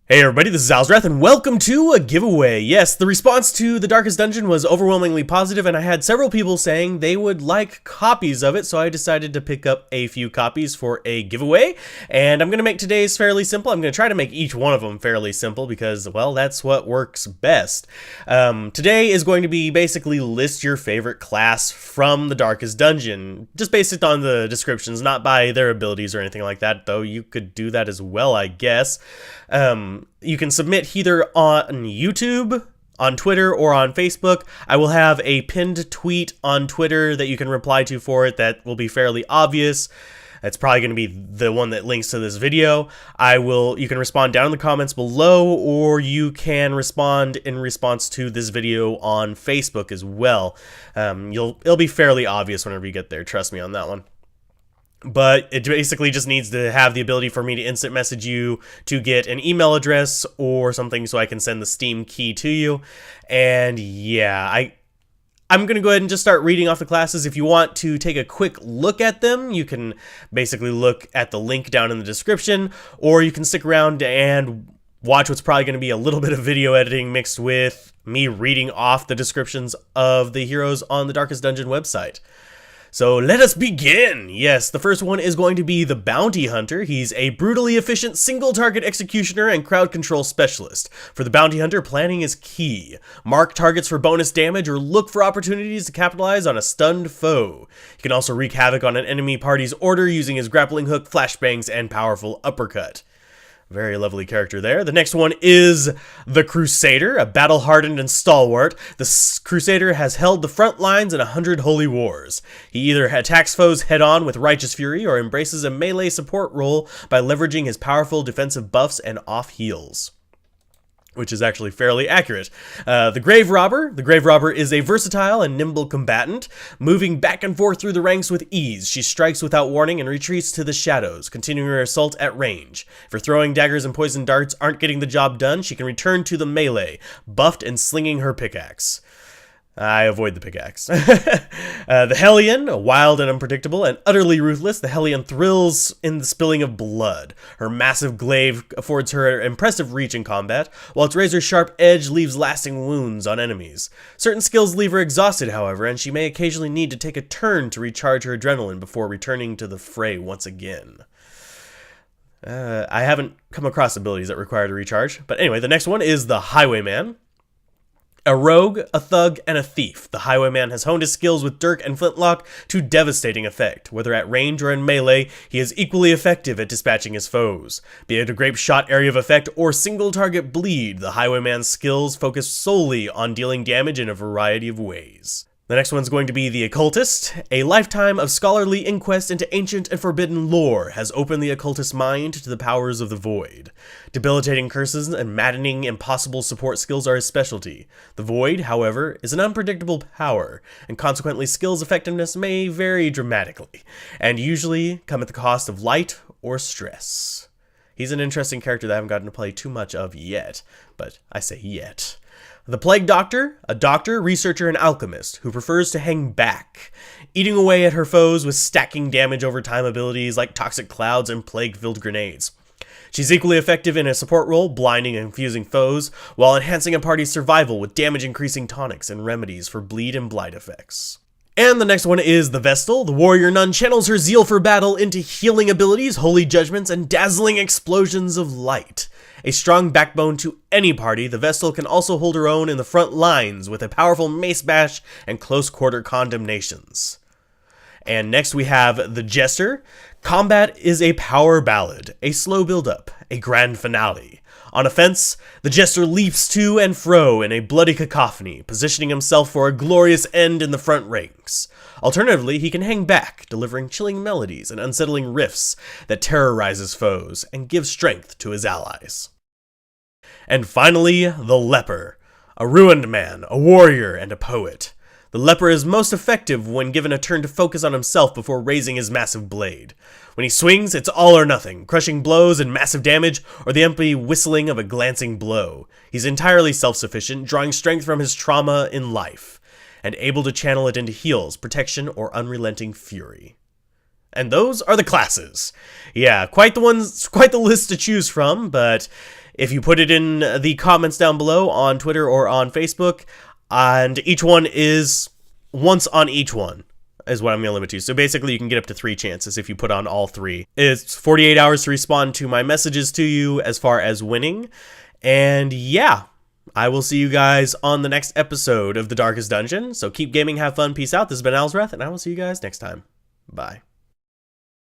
Hey everybody, this is Alzorath, and welcome to a giveaway. Yes, the response to The Darkest Dungeon was overwhelmingly positive, and I had several people saying they would like copies of it, so I decided to pick up a few copies for a giveaway. And I'm going to make today's fairly simple. I'm going to try to make each one of them fairly simple because, well, that's what works best. Today is going to be basically list your favorite class from The Darkest Dungeon, just based on the descriptions, not by their abilities or anything like that, though you could do that as well, I guess. You can submit either on YouTube, on Twitter, or on Facebook. I will have a pinned tweet on Twitter that you can reply to for it that will be fairly obvious. That's probably going to be the one that links to this video. You can respond down in the comments below, or you can respond in response to this video on Facebook as well. It'll be fairly obvious whenever you get there, trust me on that one. But it basically just needs to have the ability for me to instant message you to get an email address or something so I can send the Steam key to you. And yeah, I'm going to go ahead and just start reading off the classes. If you want to take a quick look at them, you can basically look at the link down in the description, or you can stick around and watch what's probably going to be a little bit of video editing mixed with me reading off the descriptions of the heroes on the Darkest Dungeon website. So let us begin! Yes, the first one is going to be the Bounty Hunter. He's a brutally efficient single-target executioner and crowd control specialist. For the Bounty Hunter, planning is key. Mark targets for bonus damage or look for opportunities to capitalize on a stunned foe. He can also wreak havoc on an enemy party's order using his grappling hook, flashbangs, and powerful uppercut. Very lovely character there. The next one is the Crusader, a battle-hardened and stalwart. The Crusader has held the front lines in 100 holy wars. He either attacks foes head-on with righteous fury or embraces a melee support role by leveraging his powerful defensive buffs and off heals, which is actually fairly accurate. The Grave Robber is a versatile and nimble combatant, moving back and forth through the ranks with ease. She strikes without warning and retreats to the shadows, continuing her assault at range. If her throwing daggers and poison darts aren't getting the job done, she can return to the melee, buffed and slinging her pickaxe. I avoid the pickaxe. The Hellion, wild and unpredictable and utterly ruthless, the Hellion thrills in the spilling of blood. Her massive glaive affords her impressive reach in combat, while its razor-sharp edge leaves lasting wounds on enemies. Certain skills leave her exhausted, however, and she may occasionally need to take a turn to recharge her adrenaline before returning to the fray once again. I haven't come across abilities that require to recharge, but anyway, the next one is the Highwayman. A rogue, a thug, and a thief, the Highwayman has honed his skills with dirk and flintlock to devastating effect. Whether at range or in melee, he is equally effective at dispatching his foes. Be it a grape shot area of effect or single target bleed, the Highwayman's skills focus solely on dealing damage in a variety of ways. The next one's going to be the Occultist. A lifetime of scholarly inquest into ancient and forbidden lore has opened the Occultist's mind to the powers of the Void. Debilitating curses and maddening impossible support skills are his specialty. The Void, however, is an unpredictable power, and consequently skills' effectiveness may vary dramatically, and usually come at the cost of light or stress. He's an interesting character that I haven't gotten to play too much of yet, but I say yet. The Plague Doctor, a doctor, researcher, and alchemist who prefers to hang back, eating away at her foes with stacking damage over time abilities like toxic clouds and plague-filled grenades. She's equally effective in a support role, blinding and confusing foes, while enhancing a party's survival with damage-increasing tonics and remedies for bleed and blight effects. And the next one is the Vestal. The warrior nun channels her zeal for battle into healing abilities, holy judgments, and dazzling explosions of light. A strong backbone to any party, the Vestal can also hold her own in the front lines with a powerful mace bash and close-quarter condemnations. And next we have the Jester. Combat is a power ballad, a slow build-up, a grand finale. On offense, the Jester leaps to and fro in a bloody cacophony, positioning himself for a glorious end in the front ranks. Alternatively, he can hang back, delivering chilling melodies and unsettling riffs that terrorizes foes and gives strength to his allies. And finally, the Leper. A ruined man, a warrior, and a poet. The Leper is most effective when given a turn to focus on himself before raising his massive blade. When he swings, it's all or nothing, crushing blows and massive damage, or the empty whistling of a glancing blow. He's entirely self-sufficient, drawing strength from his trauma in life, and able to channel it into heals, protection, or unrelenting fury. And those are the classes. Yeah, quite the list to choose from, but If you put it in the comments down below on Twitter or on Facebook, and each one is once on each one is what I'm going to limit to. So basically you can get up to 3 chances if you put on all 3. It's 48 hours to respond to my messages to you as far as winning. And yeah, I will see you guys on the next episode of The Darkest Dungeon. So keep gaming, have fun, peace out. This has been Alzorath, and I will see you guys next time. Bye.